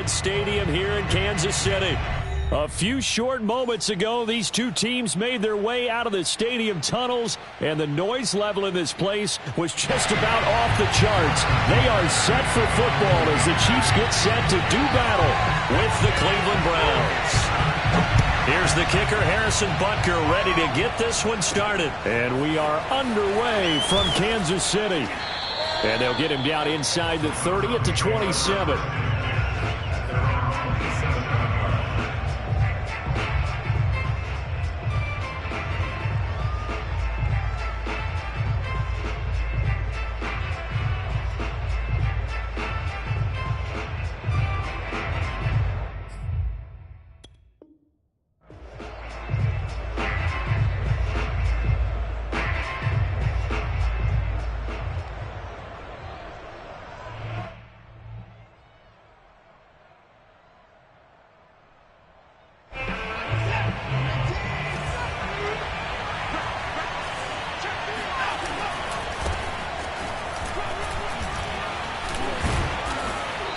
Arrowhead Stadium here in Kansas City. A few short moments ago, these two teams made their way out of the stadium tunnels, and the noise level in this place was just about off the charts. They are set for football as the Chiefs get set to do battle with the Cleveland Browns. Here's the kicker, Harrison Butker, ready to get this one started. And we are underway from Kansas City. And they'll get him down inside the 30 at the 27.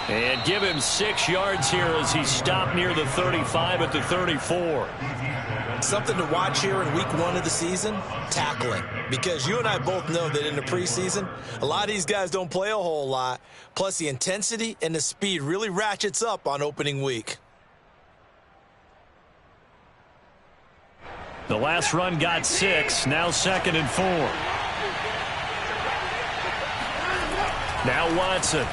And give him 6 yards here as he stopped near the 35 at the 34. Something to watch here in week 1 of the season, tackling. Because you and I both know that in the preseason, a lot of these guys don't play a whole lot. Plus the intensity and the speed really ratchets up on opening week. The last run got 6, now 2nd and 4. Now Watson.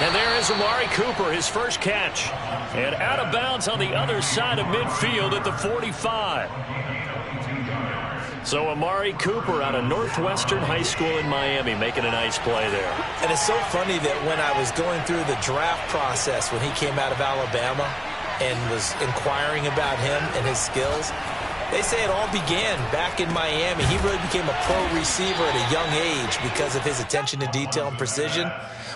And there is Amari Cooper, his first catch. And out of bounds on the other side of midfield at the 45. So Amari Cooper out of Northwestern High School in Miami making a nice play there. And it's so funny that when I was going through the draft process when he came out of Alabama and was inquiring about him and his skills, they say it all began back in Miami. He really became a pro receiver at a young age because of his attention to detail and precision.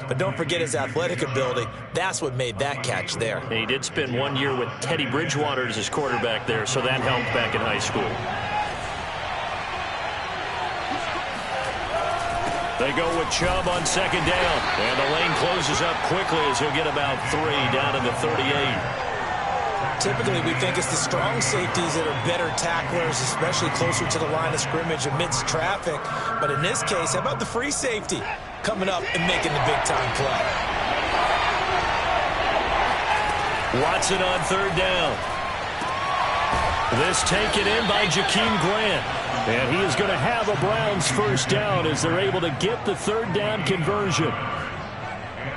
But don't forget his athletic ability. That's what made that catch there. He did spend 1 year with Teddy Bridgewater as his quarterback there, so that helped back in high school. They go with Chubb on 2nd down. And the lane closes up quickly as he'll get about 3 down in the 38. Typically, we think it's the strong safeties that are better tacklers, especially closer to the line of scrimmage amidst traffic. But in this case, how about the free safety coming up and making the big-time play? Watson on 3rd down. This taken in by Jakeem Grant. And he is going to have a Browns first down as they're able to get the 3rd down conversion.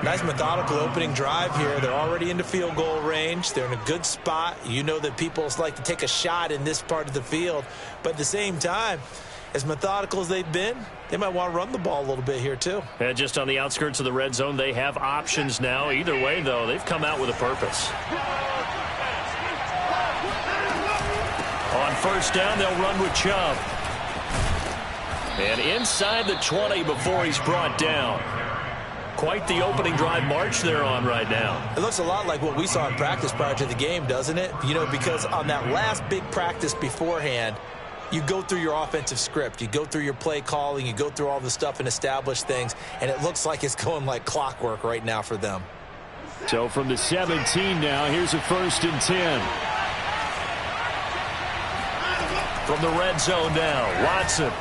Nice methodical opening drive here. They're already into field goal range. They're in a good spot. You know that people like to take a shot in this part of the field. But at the same time, as methodical as they've been, they might want to run the ball a little bit here too. And just on the outskirts of the red zone, they have options now. Either way, though, they've come out with a purpose. On 1st down, they'll run with Chubb. And inside the 20 before he's brought down. Quite the opening drive march they're on right now. It looks a lot like what we saw in practice prior to the game, doesn't it? You know, because on that last big practice beforehand, you go through your offensive script. You go through your play calling. You go through all the stuff and establish things. And it looks like it's going like clockwork right now for them. So from the 17 now, here's a 1st and 10. From the red zone now, Watson.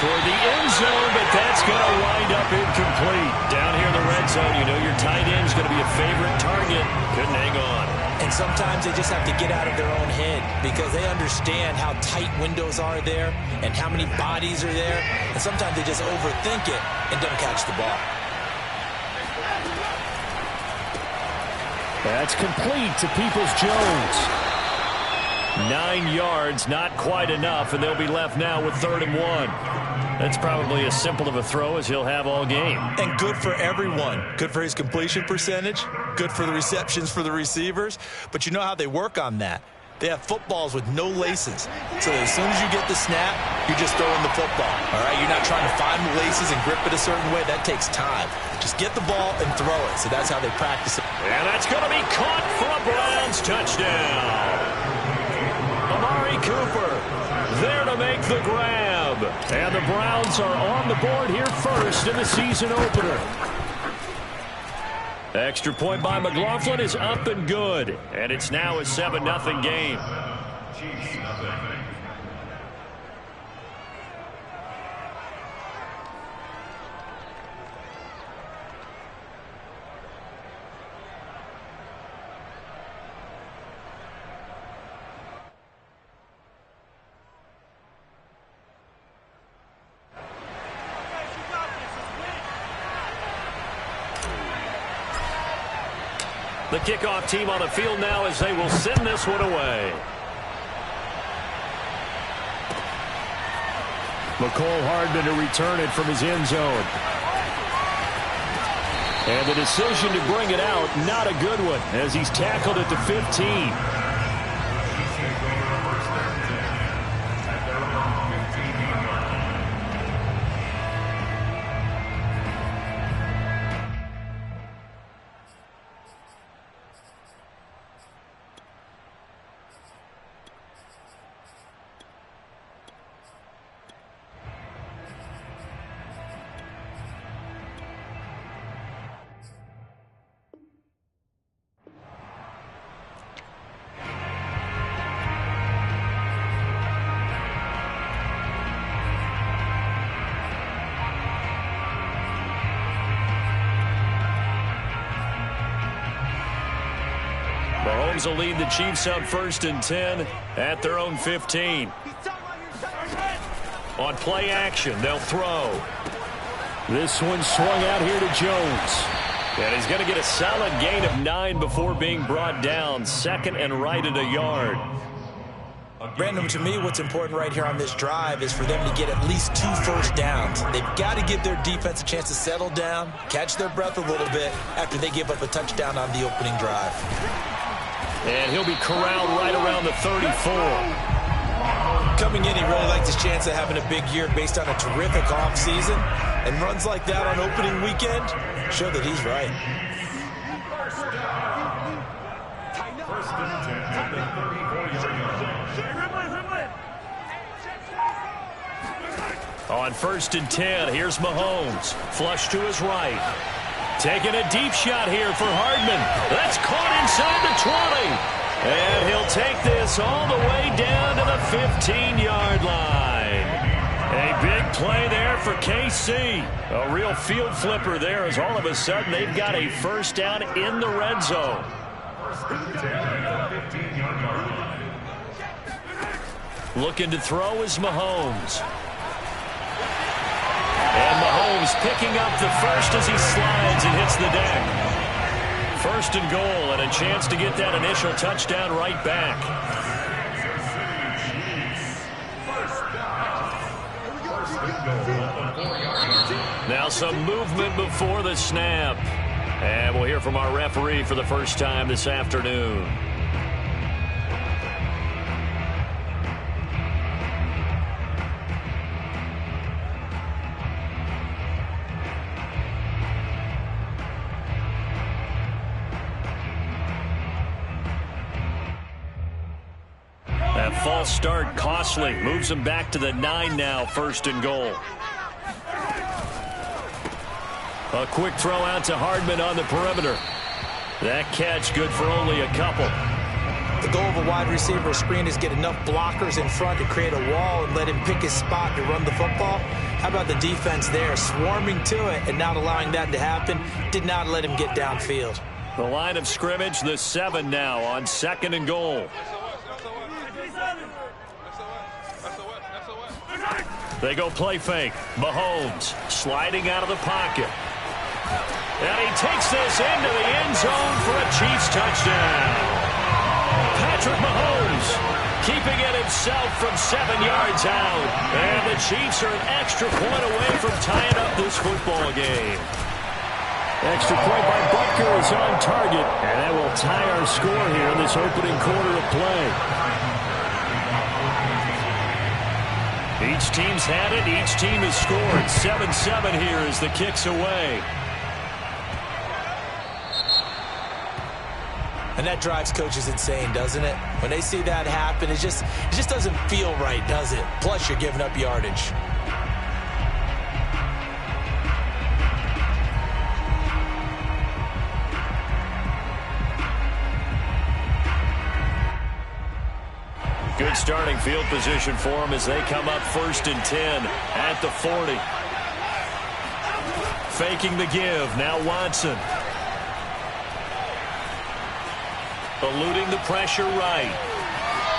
Toward the end zone, but that's going to wind up incomplete. Down here in the red zone, you know your tight end's going to be a favorite target. Couldn't hang on. And sometimes they just have to get out of their own head because they understand how tight windows are there and how many bodies are there. And sometimes they just overthink it and don't catch the ball. That's complete to Peoples-Jones. 9 yards, not quite enough, and they'll be left now with 3rd and 1. That's probably as simple of a throw as he'll have all game. And good for everyone. Good for his completion percentage. Good for the receptions for the receivers. But you know how they work on that. They have footballs with no laces. So as soon as you get the snap, you're just throwing the football. All right, you're not trying to find the laces and grip it a certain way. That takes time. Just get the ball and throw it. So that's how they practice it. And that's going to be caught for a Browns touchdown. Amari Cooper there to make the grab. job. And the Browns are on the board here first in the season opener. Extra point by McLaughlin is up and good. And it's now a 7-0 game. The kickoff team on the field now as they will send this one away. McCole Hardman to return it from his end zone. And the decision to bring it out, not a good one, as he's tackled at the 15. Mahomes will lead the Chiefs out 1st and 10 at their own 15. On play action, they'll throw. This one swung out here to Jones. And he's going to get a solid gain of 9 before being brought down. 2nd and right at a yard. Brandon, to me, what's important right here on this drive is for them to get at least 2 first downs. They've got to give their defense a chance to settle down, catch their breath a little bit after they give up a touchdown on the opening drive. And he'll be corralled right around the 34. Coming in, he really liked his chance of having a big year based on a terrific offseason. And runs like that on opening weekend show that he's right. On 1st and 10, here's Mahomes. Flush to his right. Taking a deep shot here for Hardman. That's caught inside the 20. And he'll take this all the way down to the 15-yard line. A big play there for KC. A real field flipper there as all of a sudden they've got a first down in the red zone. Looking to throw is Mahomes. And Mahomes picking up the first as he slides and hits the deck. 1st and goal and a chance to get that initial touchdown right back. Now some movement before the snap. And we'll hear from our referee for the first time this afternoon. That false start costly. Moves him back to the 9 now, 1st and goal. A quick throw out to Hardman on the perimeter. That catch good for only a couple. The goal of a wide receiver screen is get enough blockers in front to create a wall and let him pick his spot to run the football. How about the defense there, swarming to it and not allowing that to happen? Did not let him get downfield. The line of scrimmage, the 7 now on 2nd and goal. They go play fake. Mahomes sliding out of the pocket. And he takes this into the end zone for a Chiefs touchdown. Patrick Mahomes keeping it himself from 7 yards out. And the Chiefs are an extra point away from tying up this football game. Extra point by Butker is on target. And that will tie our score here in this opening quarter of play. Each team's had it. Each team has scored. 7-7 here as the kick's away. And that drives coaches insane, doesn't it? When they see that happen, it just doesn't feel right, does it? Plus, you're giving up yardage. Good starting field position for them as they come up 1st and 10 at the 40. Faking the give. Now Watson. Eluding the pressure right.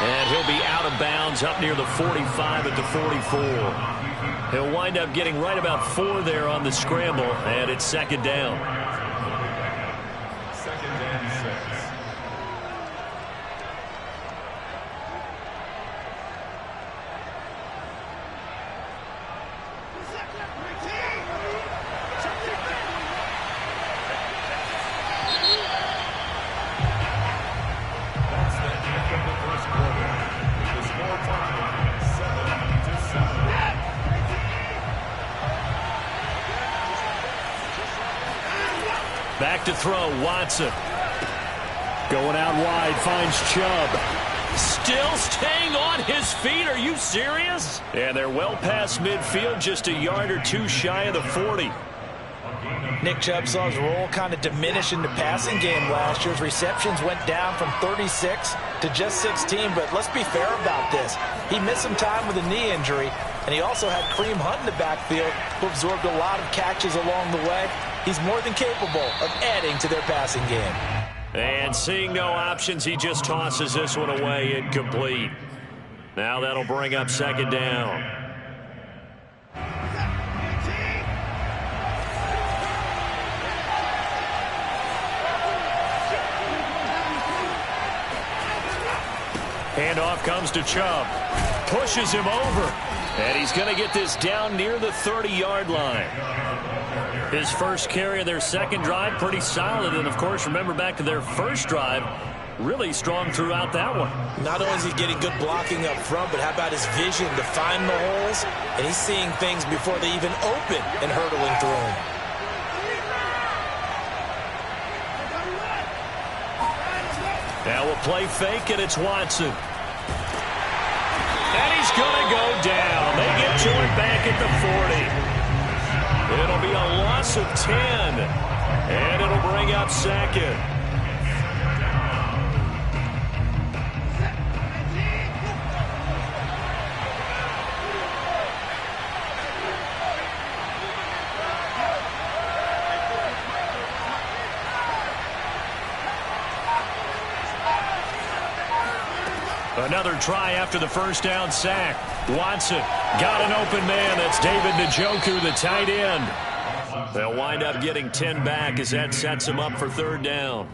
And he'll be out of bounds up near the 45 at the 44. He'll wind up getting right about 4 there on the scramble, and it's 2nd down. Back to throw, Watson. Going out wide, finds Chubb. Still staying on his feet. Are you serious? And they're well past midfield, just a yard or 2 shy of the 40. Nick Chubb saw his role kind of diminish in the passing game last year. His receptions went down from 36 to just 16, but let's be fair about this. He missed some time with a knee injury, and he also had Kareem Hunt in the backfield, who absorbed a lot of catches along the way. He's more than capable of adding to their passing game. And seeing no options, he just tosses this one away, incomplete. Now that'll bring up 2nd down. Handoff comes to Chubb. Pushes him over. And he's going to get this down near the 30-yard line. His first carry of their second drive, pretty solid. And, of course, remember back to their first drive, really strong throughout that one. Not only is he getting good blocking up front, but how about his vision to find the holes? And he's seeing things before they even open and hurdling through them. Now we'll play fake, and it's Watson. And he's going to go down. They get to it back at the 40. It'll be a loss of 10. And it'll bring up 2nd. Another try after the first down sack. Watson got an open man. That's David Njoku, the tight end. They'll wind up getting 10 back as that sets him up for 3rd down.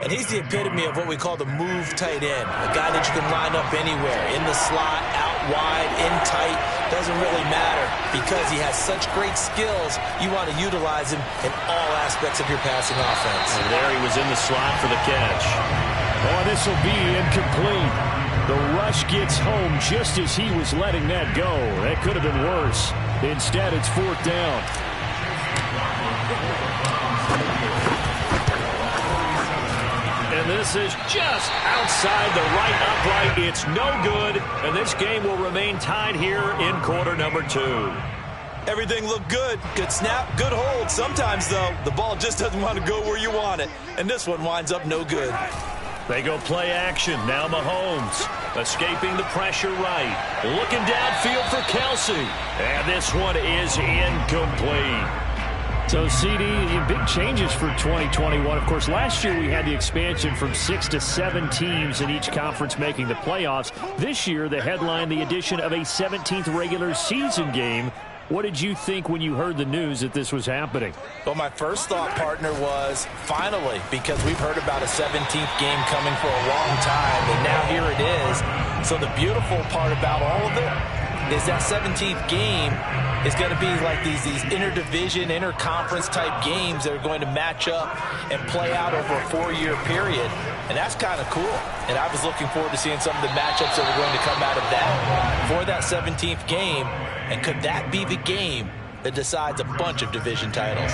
And he's the epitome of what we call the move tight end. A guy that you can line up anywhere, in the slot, out wide, in tight. Doesn't really matter because he has such great skills. You want to utilize him in all aspects of your passing offense. And there he was in the slot for the catch. Oh, this will be incomplete. The rush gets home just as he was letting that go. That could have been worse. Instead, it's 4th down. And this is just outside the right upright. It's no good, and this game will remain tied here in quarter number 2. Everything looked good. Good snap, good hold. Sometimes, though, the ball just doesn't want to go where you want it. And this one winds up no good. They go play action. Now Mahomes escaping the pressure right. Looking downfield for Kelsey. And this one is incomplete. So, CD, big changes for 2021. Of course, last year we had the expansion from 6 to 7 teams in each conference making the playoffs. This year, the headline, the addition of a 17th regular season game. What did you think when you heard the news that this was happening? Well, my first thought, partner, was finally, because we've heard about a 17th game coming for a long time, and now here it is. So the beautiful part about all of it is that 17th game is going to be like these interdivision, interconference type games that are going to match up and play out over a 4-year period. And that's kind of cool. And I was looking forward to seeing some of the matchups that are going to come out of that for that 17th game. And could that be the game that decides a bunch of division titles?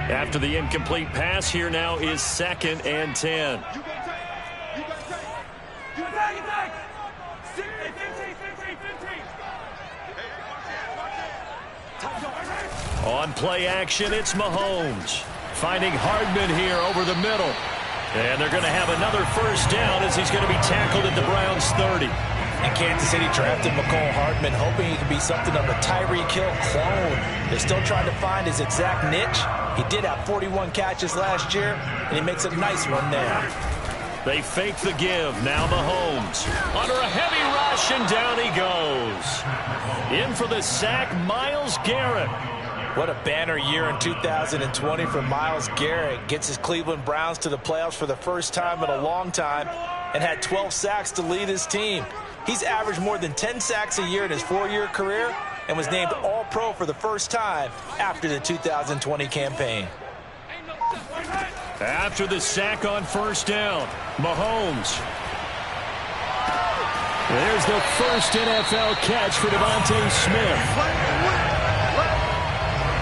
After the incomplete pass, here now is 2nd and 10. On play action, it's Mahomes. Finding Hardman here over the middle. And they're going to have another first down as he's going to be tackled at the Browns' 30. And Kansas City drafted Mecole Hardman, hoping he could be something of a Tyreek Hill clone. They're still trying to find his exact niche. He did have 41 catches last year, and he makes a nice one there. They fake the give. Now Mahomes under a heavy rush, and down he goes. In for the sack, Myles Garrett. What a banner year in 2020 for Myles Garrett. Gets his Cleveland Browns to the playoffs for the first time in a long time and had 12 sacks to lead his team. He's averaged more than 10 sacks a year in his 4-year career and was named All-Pro for the first time after the 2020 campaign. After the sack on first down, Mahomes. There's the first NFL catch for DeVonta Smith.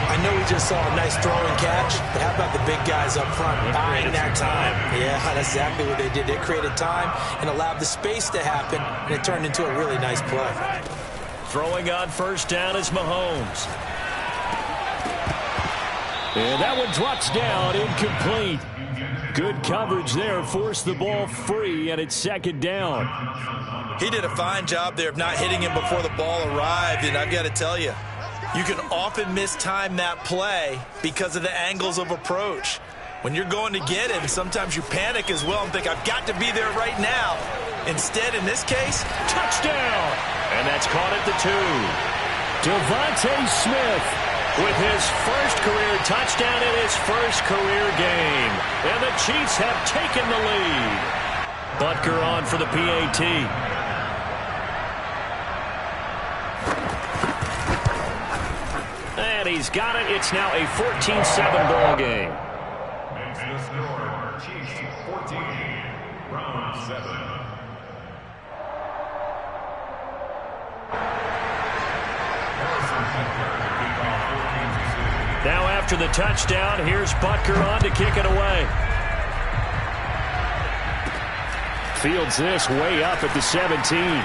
I know we just saw a nice throwing catch, but how about the big guys up front buying that time? Yeah, that's exactly what they did. They created time and allowed the space to happen, and it turned into a really nice play. Throwing on first down is Mahomes. And that one drops down, incomplete. Good coverage there, forced the ball free, and it's second down. He did a fine job there of not hitting him before the ball arrived, and I've got to tell you, you can often mistime that play because of the angles of approach. When you're going to get him, sometimes you panic as well and think, I've got to be there right now. Instead, in this case, touchdown! And that's caught at the 2. DeVonta Smith with his first career touchdown in his first career game. And the Chiefs have taken the lead. Butker on for the PAT. And he's got it. It's now a 14-7 ball game. Makes the score Chiefs 14, Browns 7. Now after the touchdown, here's Butker on to kick it away. Fields this way up at the 17.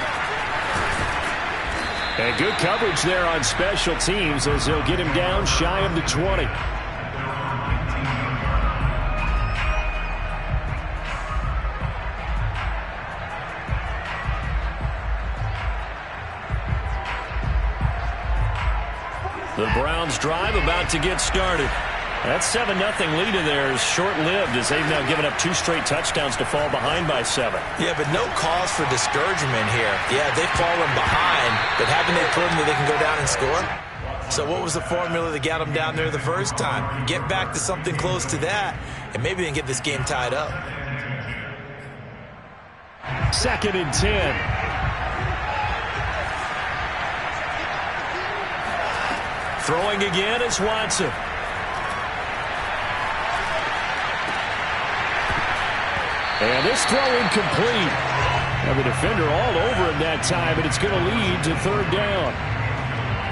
And good coverage there on special teams as they'll get him down shy of the 20. The Browns drive about to get started. That 7-0 lead of theirs short-lived as they've now given up 2 straight touchdowns to fall behind by 7. Yeah, but no cause for discouragement here. Yeah, they've fallen behind, but haven't they proven that they can go down and score? So what was the formula that got them down there the first time? Get back to something close to that, and maybe they can get this game tied up. 2nd and 10. Throwing again is Watson. And this throw incomplete. And the defender all over him that time, and it's going to lead to 3rd down.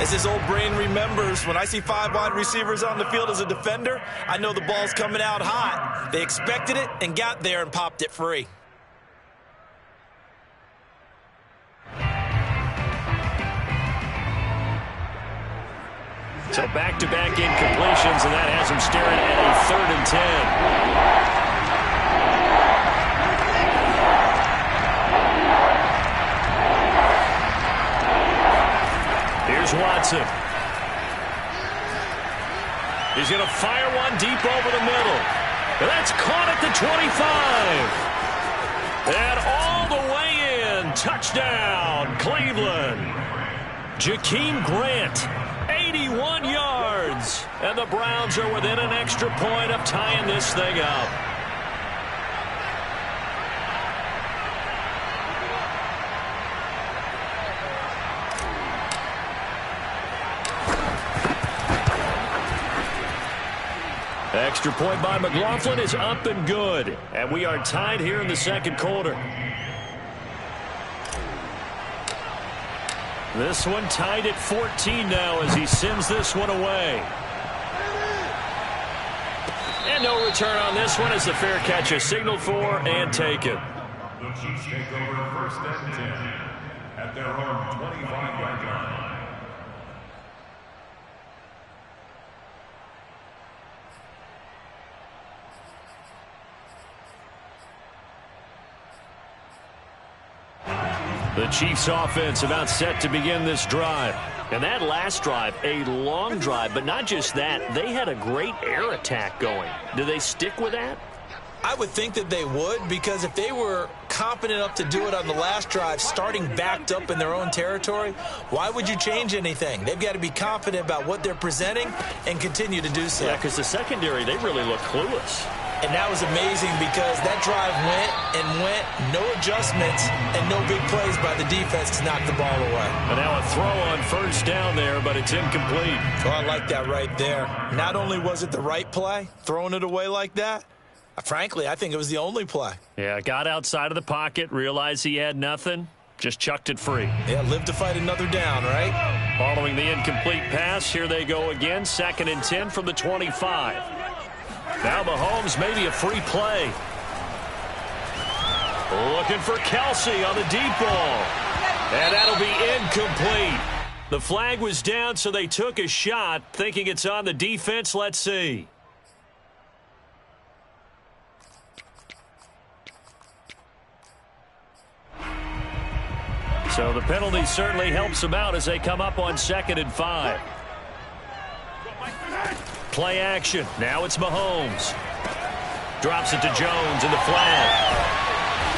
As his old brain remembers, when I see 5 wide receivers on the field as a defender, I know the ball's coming out hot. They expected it and got there and popped it free. So back-to-back incompletions, and that has him staring at a 3rd and 10. Here's Watson. He's going to fire one deep over the middle. And that's caught at the 25. And all the way in. Touchdown, Cleveland. Jakeem Grant, 81 yards. And the Browns are within an extra point of tying this thing up. Extra point by McLaughlin is up and good. And we are tied here in the 2nd quarter. This one tied at 14 now as he sends this one away. And no return on this one as the fair catch is signaled for and taken. The Chiefs take over 1st and 10 at their own 25-yard line. The Chiefs offense about set to begin this drive. And that last drive, a long drive, but not just that. They had a great air attack going. Do they stick with that? I would think that they would, because if they were confident enough to do it on the last drive, starting backed up in their own territory, why would you change anything? They've got to be confident about what they're presenting and continue to do so. Yeah, because the secondary, they really look clueless. And that was amazing because that drive went and went, no adjustments, and no big plays by the defense to knock the ball away. And now a throw on first down there, but it's incomplete. Oh, I like that right there. Not only was it the right play, throwing it away like that, frankly, I think it was the only play. Yeah, got outside of the pocket, realized he had nothing, just chucked it free. Yeah, live to fight another down, right? Following the incomplete pass, here they go again, 2nd and 10 from the 25. Now Mahomes, maybe a free play. Looking for Kelsey on the deep ball. And that'll be incomplete. The flag was down, so they took a shot, thinking it's on the defense. Let's see. So the penalty certainly helps them out as they come up on 2nd and 5. Play action. Now it's Mahomes. Drops it to Jones in the flat.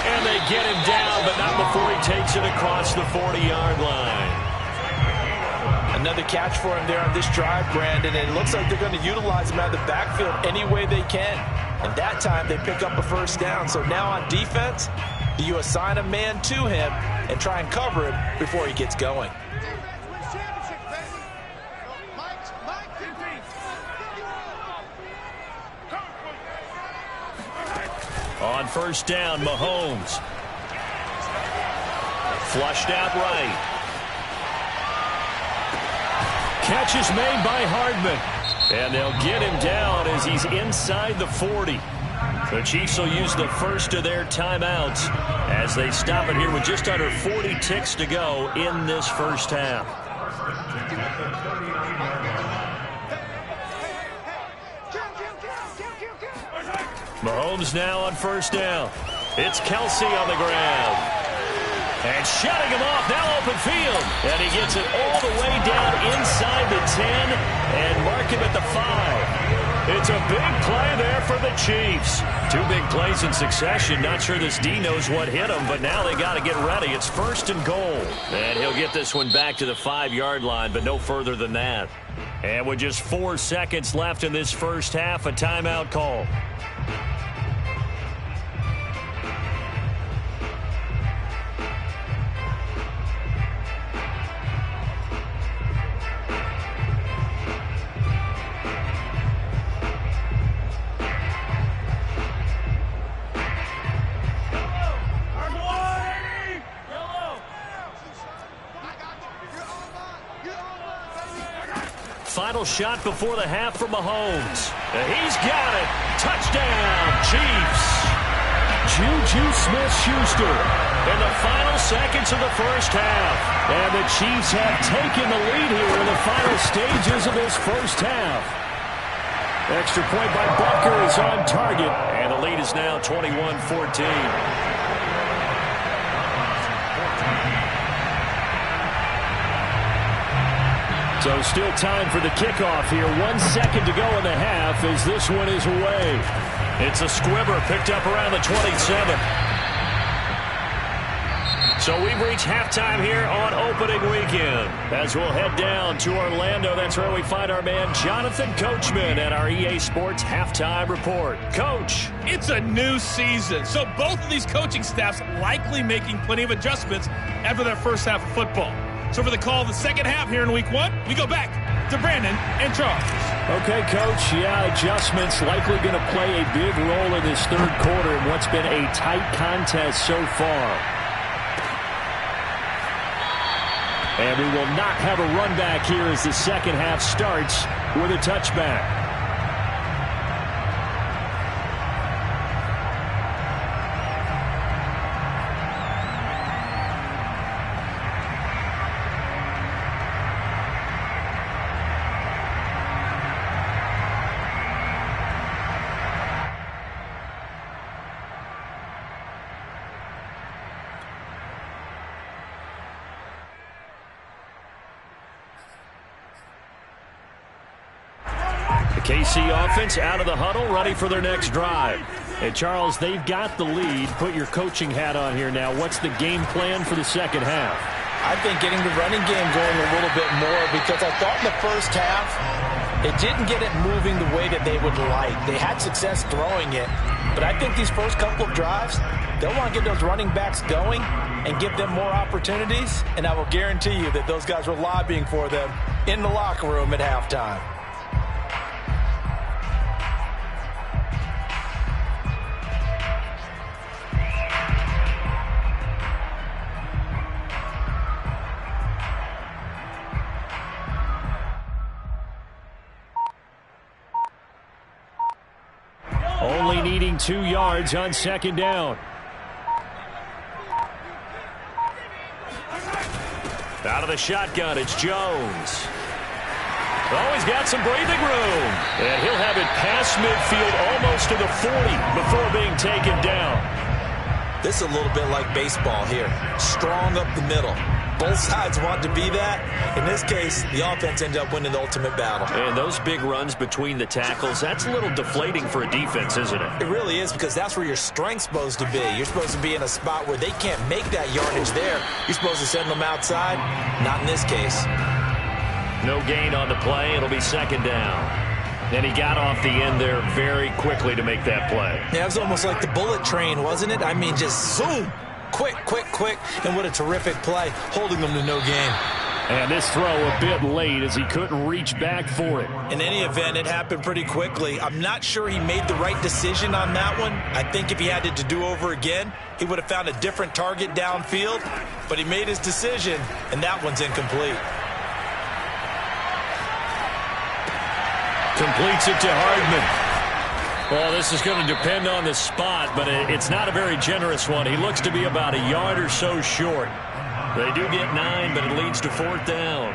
And they get him down, but not before he takes it across the 40-yard line. Another catch for him there on this drive, Brandon, and it looks like they're going to utilize him out of the backfield any way they can. And that time they pick up a first down. So now on defense, do you assign a man to him and try and cover him before he gets going? On first down, Mahomes. Flushed out right. Catch is made by Hardman. And they'll get him down as he's inside the 40. The Chiefs will use the first of their timeouts as they stop it here with just under 40 ticks to go in this first half. Mahomes now on first down. It's Kelsey on the ground. And shutting him off, now open field. And he gets it all the way down inside the 10 and mark him at the 5. It's a big play there for the Chiefs. 2 big plays in succession. Not sure this D knows what hit him, but now they got to get ready. It's 1st and goal. And he'll get this one back to the 5-yard line, but no further than that. And with just 4 seconds left in this first half, a timeout call. Final shot before the half for Mahomes. He's got it. Touchdown, Chiefs. Juju Smith-Schuster in the final seconds of the first half. And the Chiefs have taken the lead here in the final stages of this first half. Extra point by Butker is on target. And the lead is now 21-14. So still time for the kickoff here. 1 second to go in the half as this one is away. It's a squibber picked up around the 27. So we've reached halftime here on opening weekend. As we'll head down to Orlando, that's where we find our man Jonathan Coachman at our EA Sports Halftime Report. Coach. It's a new season, so both of these coaching staffs likely making plenty of adjustments after their first half of football. So for the call of the second half here in week 1, we go back to Brandon and Charles. Okay, Coach. Yeah, adjustments likely going to play a big role in this third quarter in what's been a tight contest so far. And we will not have a run back here as the second half starts with a touchback. The KC offense out of the huddle, ready for their next drive. And, Charles, they've got the lead. Put your coaching hat on here now. What's the game plan for the second half? I think getting the running game going a little bit more, because I thought in the first half it didn't get it moving the way that they would like. They had success throwing it, but I think these first couple of drives, they'll want to get those running backs going and give them more opportunities, and I will guarantee you that those guys were lobbying for them in the locker room at halftime. Only needing 2 yards on second down. Out of the shotgun, it's Jones. Oh, he's got some breathing room. And he'll have it past midfield almost to the 40 before being taken down. This is a little bit like baseball here. Strong up the middle. Both sides want to be that. In this case, the offense ended up winning the ultimate battle. And those big runs between the tackles, that's a little deflating for a defense, isn't it? It really is, because that's where your strength's supposed to be. You're supposed to be in a spot where they can't make that yardage there. You're supposed to send them outside. Not in this case. No gain on the play. It'll be second down. And he got off the end there very quickly to make that play. Yeah, it was almost like the bullet train, wasn't it? I mean, just zoom. Quick, quick, quick. And what a terrific play, holding them to no gain. And this throw a bit late as he couldn't reach back for it. In any event, it happened pretty quickly. I'm not sure he made the right decision on that one. I think if he had it to do over again, he would have found a different target downfield. But he made his decision, and that one's incomplete. Completes it to Hardman. Well, this is going to depend on the spot, but it's not a very generous one. He looks to be about a yard or so short. They do get 9, but it leads to fourth down.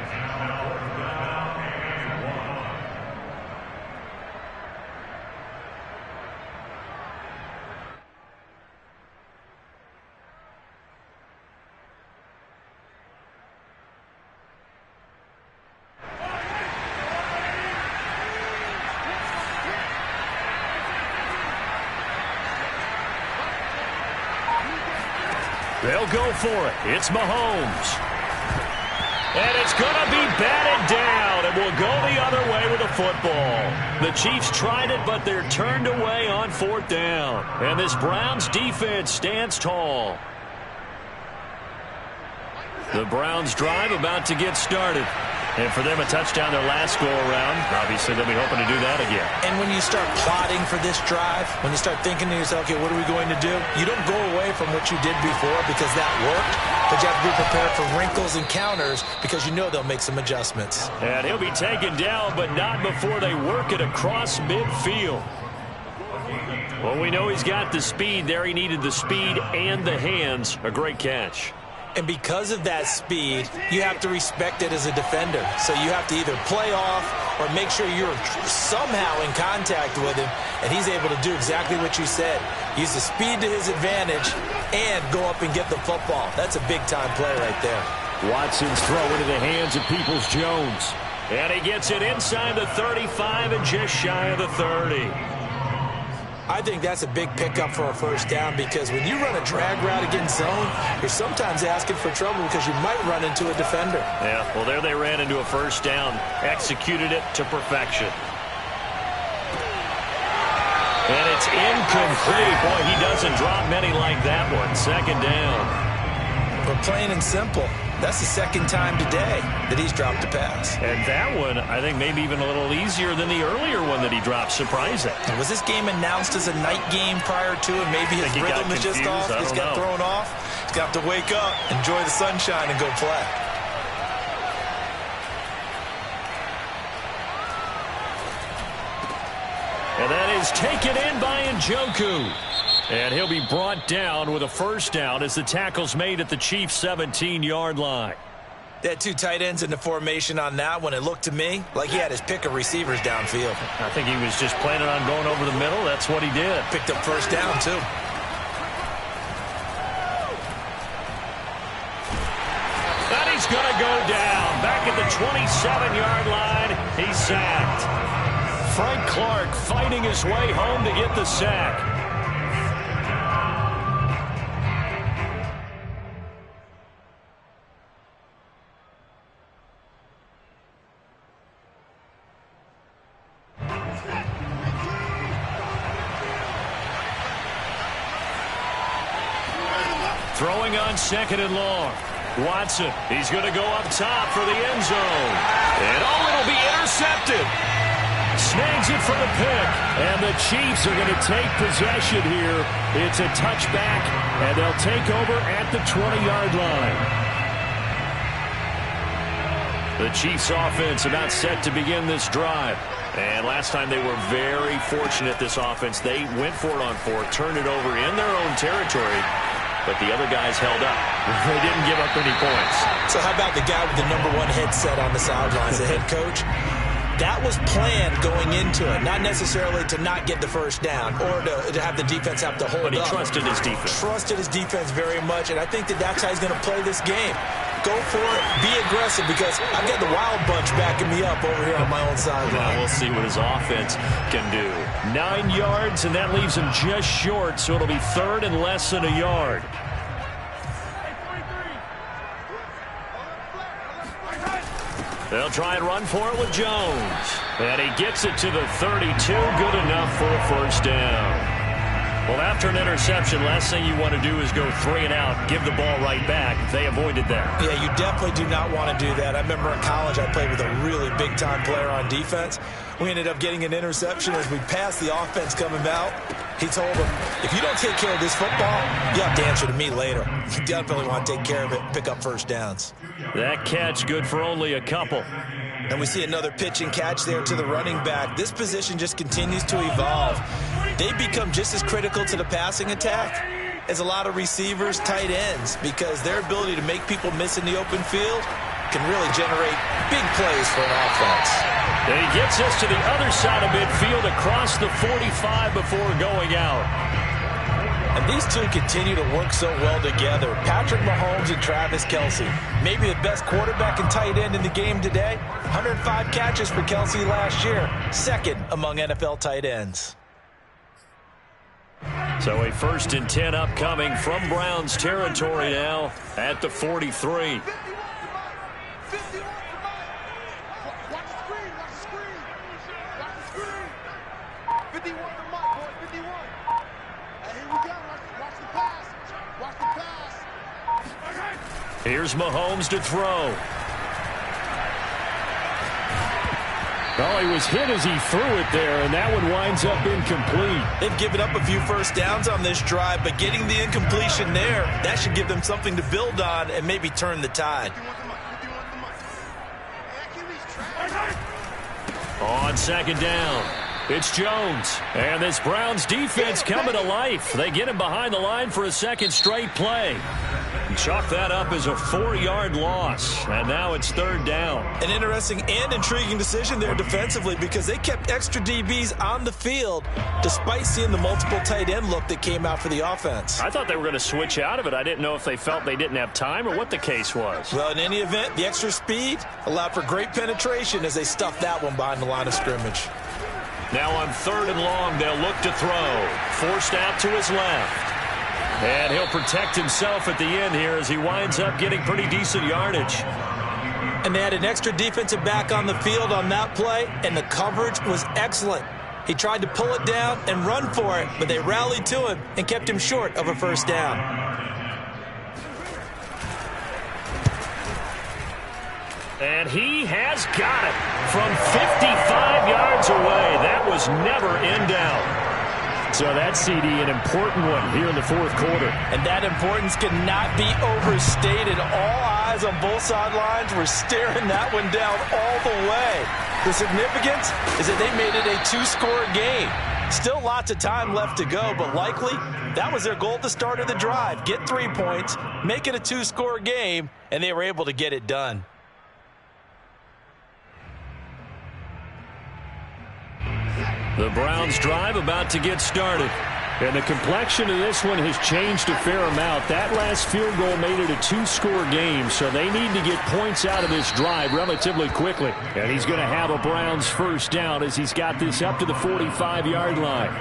They'll go for it. It's Mahomes. And it's going to be batted down, and will go the other way with the football. The Chiefs tried it, but they're turned away on fourth down. And this Browns defense stands tall. The Browns drive about to get started. And for them, a touchdown their last go-around. Obviously, they'll be hoping to do that again. And when you start plotting for this drive, when you start thinking to yourself, okay, what are we going to do? You don't go away from what you did before because that worked, but you have to be prepared for wrinkles and counters because you know they'll make some adjustments. And he'll be taken down, but not before they work it across midfield. Well, we know he's got the speed there. He needed the speed and the hands. A great catch. And because of that speed, you have to respect it as a defender. So you have to either play off or make sure you're somehow in contact with him, and he's able to do exactly what you said. Use the speed to his advantage and go up and get the football. That's a big-time play right there. Watson's throw into the hands of Peoples-Jones. And he gets it inside the 35 and just shy of the 30. I think that's a big pickup for a first down, because when you run a drag route against zone, you're sometimes asking for trouble because you might run into a defender. Yeah, well, there they ran into a first down. Executed it to perfection. And it's incomplete. Boy, he doesn't drop many like that one. Second down. But plain and simple, that's the second time today that he's dropped a pass. And that one, I think, maybe even a little easier than the earlier one that he dropped. Surprising. And was this game announced as a night game prior to it? Maybe his rhythm is just off. He's got thrown off. He's got to wake up, enjoy the sunshine, and go play. And that is taken in by Njoku. And he'll be brought down with a first down as the tackle's made at the Chiefs' 17-yard line. They had two tight ends in the formation on that one. It looked to me like he had his pick of receivers downfield. I think he was just planning on going over the middle. That's what he did. Picked up first down, too. And he's going to go down. Back at the 27-yard line, he's sacked. Frank Clark fighting his way home to get the sack. Throwing on 2nd and long. Watson, he's going to go up top for the end zone. And it'll be intercepted. Snags it for the pick. And the Chiefs are going to take possession here. It's a touchback, and they'll take over at the 20-yard line. The Chiefs offense about set to begin this drive. And last time they were very fortunate, this offense. They went for it on 4th, turned it over in their own territory. But the other guys held up. They didn't give up any points. So how about the guy with the #1 headset on the sidelines, the head coach? That was planned going into it. Not necessarily to not get the first down or to have the defense have to hold up. But he trusted his defense. Trusted his defense very much, and I think that's how he's going to play this game. Go for it. Be aggressive, because I've got the Wild Bunch backing me up over here on my own sideline. Now we'll see what his offense can do. 9 yards, and that leaves him just short, so it'll be 3rd and less than a yard. They'll try and run for it with Jones. And he gets it to the 32. Good enough for a first down. Well, after an interception, last thing you want to do is go 3 and out, give the ball right back. They avoided that. Yeah, you definitely do not want to do that. I remember in college I played with a really big-time player on defense. We ended up getting an interception as we passed the offense coming out. He told him, if you don't take care of this football, you have to answer to me later. You definitely want to take care of it and pick up first downs. That catch good for only a couple. And we see another pitch and catch there to the running back. This position just continues to evolve. They become just as critical to the passing attack as a lot of receivers, tight ends, because their ability to make people miss in the open field can really generate big plays for an offense. And he gets us to the other side of midfield across the 45 before going out. And these two continue to work so well together. Patrick Mahomes and Travis Kelce. Maybe the best quarterback and tight end in the game today. 105 catches for Kelce last year. 2nd among NFL tight ends. So a 1st and 10 upcoming from Browns territory now at the 43. Here's Mahomes to throw. Oh, he was hit as he threw it there, and that one winds up incomplete. They've given up a few first downs on this drive, but getting the incompletion there, that should give them something to build on and maybe turn the tide. On 2nd down, it's Jones. And this Browns defense coming to life. They get him behind the line for a 2nd straight play. Chalk that up as a 4-yard loss. And now it's 3rd down. An interesting and intriguing decision there defensively, because they kept extra DBs on the field despite seeing the multiple tight end look that came out for the offense. I thought they were going to switch out of it. I didn't know if they felt they didn't have time or what the case was. Well, in any event, the extra speed allowed for great penetration as they stuffed that one behind the line of scrimmage. Now on 3rd and long, they'll look to throw. Forced out to his left. And he'll protect himself at the end here as he winds up getting pretty decent yardage. And they had an extra defensive back on the field on that play, and the coverage was excellent. He tried to pull it down and run for it, but they rallied to him and kept him short of a first down. And he has got it from 55 yards away. That was never in doubt. So that CD, an important one here in the 4th quarter. And that importance cannot be overstated. All eyes on both sidelines were staring that one down all the way. The significance is that they made it a 2-score game. Still lots of time left to go, but likely that was their goal at the start of the drive. Get 3 points, make it a 2-score game, and they were able to get it done. The Browns drive about to get started. And the complexion of this one has changed a fair amount. That last field goal made it a 2-score game, so they need to get points out of this drive relatively quickly. And he's going to have a Browns first down as he's got this up to the 45-yard line.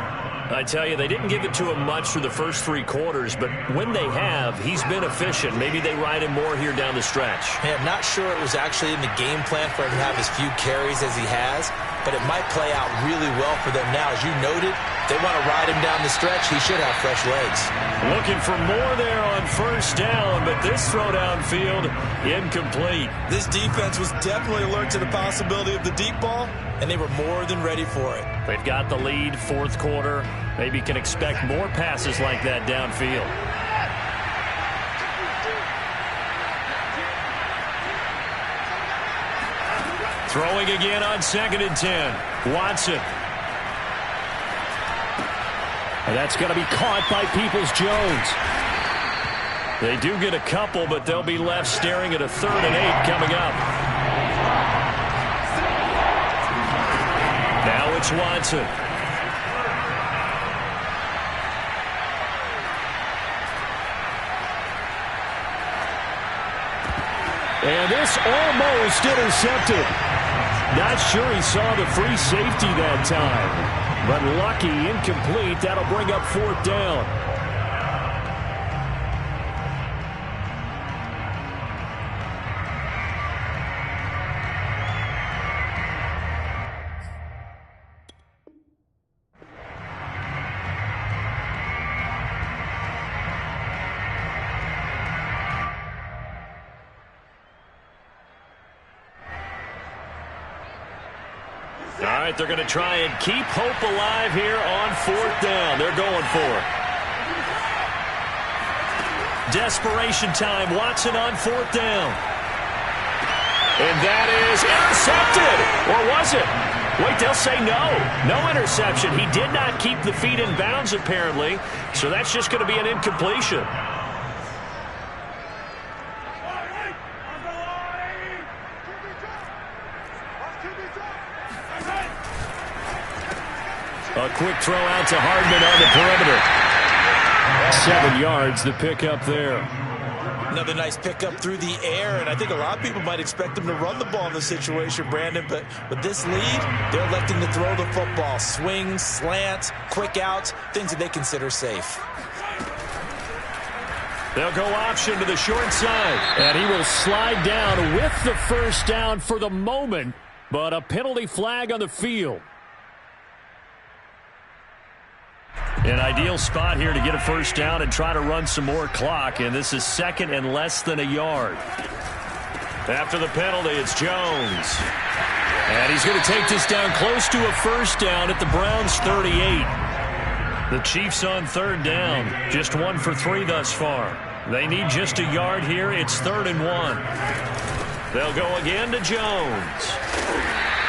I tell you, they didn't give it to him much for the first 3 quarters, but when they have, he's been efficient. Maybe they ride him more here down the stretch. Man, I'm not sure it was actually in the game plan for him to have as few carries as he has, but it might play out really well for them now. As you noted, they want to ride him down the stretch. He should have fresh legs. Looking for more there on first down, but this throw downfield incomplete. This defense was definitely alert to the possibility of the deep ball, and they were more than ready for it. They've got the lead, fourth quarter. Maybe can expect more passes like that downfield. Throwing again on 2nd and 10. Watson. And that's going to be caught by Peoples-Jones. They do get a couple, but they'll be left staring at a 3rd and 8 coming up. Now it's Watson. And this almost intercepted. Not sure he saw the free safety that time. But lucky, incomplete. That'll bring up 4th down. All right, they're going to try and keep hope alive here on 4th down. They're going for it. Desperation time. Watson on 4th down. And that is intercepted. Or was it? Wait, they'll say no. No interception. He did not keep the feet in bounds, apparently. So that's just going to be an incompletion. A quick throw out to Hardman on the perimeter. 7 yards, the pickup there. Another nice pickup through the air, and I think a lot of people might expect them to run the ball in this situation, Brandon, but with this lead, they're electing to throw the football. Swings, slants, quick outs, things that they consider safe. They'll go option to the short side, and he will slide down with the first down for the moment, but a penalty flag on the field. An ideal spot here to get a first down and try to run some more clock, and this is 2nd and less than a yard. After the penalty, it's Jones. And he's going to take this down close to a first down at the Browns' 38. The Chiefs on 3rd down, just 1 for 3 thus far. They need just a yard here. It's 3rd and 1. They'll go again to Jones.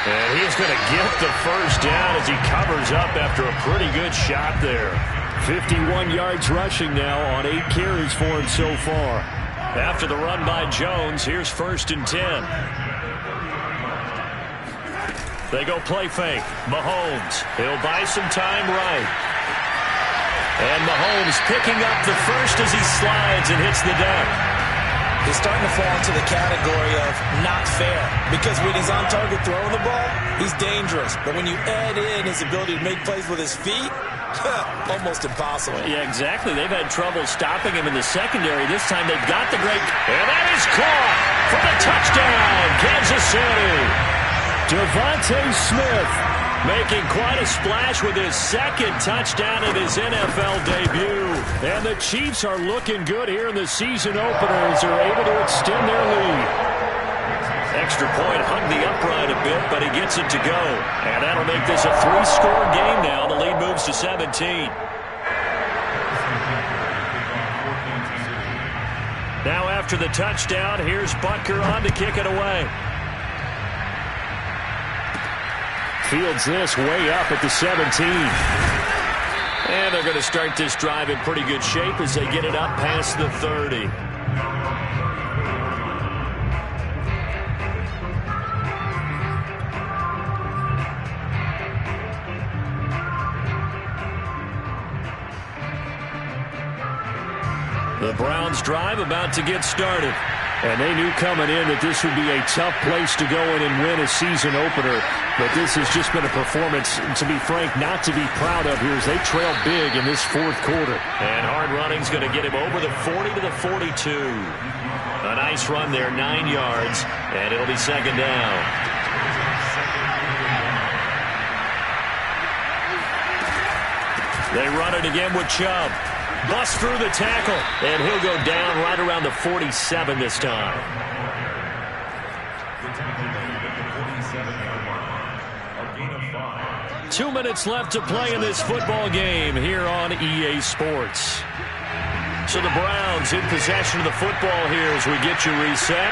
And he's going to get the first down as he covers up after a pretty good shot there. 51 yards rushing now on 8 carries for him so far. After the run by Jones, here's 1st and 10. They go play fake. Mahomes. He'll buy some time right. And Mahomes picking up the first as he slides and hits the deck. He's starting to fall into the category of not fair, because when he's on target throwing the ball, he's dangerous. But when you add in his ability to make plays with his feet, almost impossible. Yeah, exactly. They've had trouble stopping him in the secondary. This time they've got the great... And that is caught for the touchdown, Kansas City. Devontae Smith making quite a splash with his 2nd touchdown in his NFL debut. And the Chiefs are looking good here in the season opener as they're able to extend their lead. Extra point hung the upright a bit, but he gets it to go. And that'll make this a 3-score game now. The lead moves to 17. Now after the touchdown, here's Butker on to kick it away. Fields this way up at the 17. And they're going to start this drive in pretty good shape as they get it up past the 30. The Browns drive about to get started. And they knew coming in that this would be a tough place to go in and win a season opener. But this has just been a performance, to be frank, not to be proud of here as they trail big in this fourth quarter. And hard running's going to get him over the 40 to the 42. A nice run there, 9 yards, and it'll be second down. They run it again with Chubb. Busts through the tackle, and he'll go down right around the 47 this time. 2 minutes left to play in this football game here on EA Sports. So the Browns in possession of the football here as we get you reset.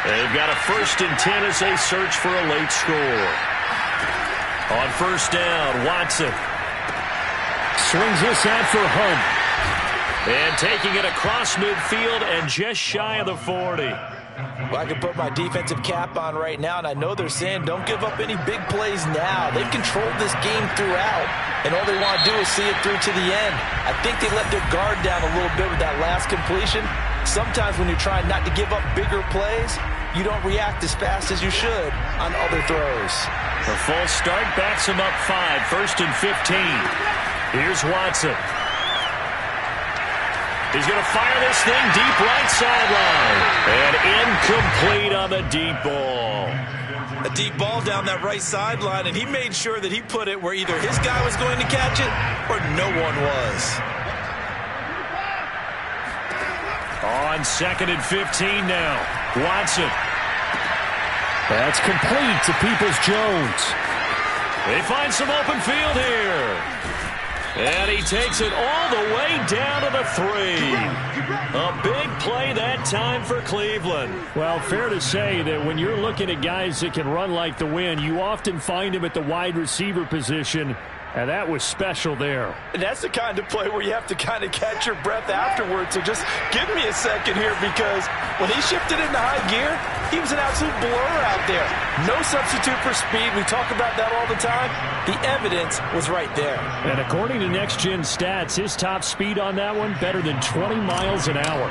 They've got a 1st and 10 as they search for a late score. On first down, Watson. Swings this out for Hunt. And taking it across midfield and just shy of the 40. Well, I can put my defensive cap on right now, and I know they're saying don't give up any big plays now. They've controlled this game throughout, and all they want to do is see it through to the end. I think they let their guard down a little bit with that last completion. Sometimes when you're trying not to give up bigger plays, you don't react as fast as you should on other throws. The false start backs him up 5, 1st and 15. Here's Watson. He's going to fire this thing deep right sideline. And incomplete on the deep ball. A deep ball down that right sideline, and he made sure that he put it where either his guy was going to catch it or no one was. On 2nd and 15 now. Watson. That's complete to Peoples-Jones. They find some open field here. And he takes it all the way down to the 3. A big play that time for Cleveland. Well, fair to say that when you're looking at guys that can run like the wind, you often find him at the wide receiver position, and that was special there. And that's the kind of play where you have to kind of catch your breath afterwards. So just give me a second here, because when he shifted into high gear, he was an absolute blur out there. No substitute for speed. We talk about that all the time. The evidence was right there. And according to Next Gen Stats, his top speed on that one, better than 20 miles an hour.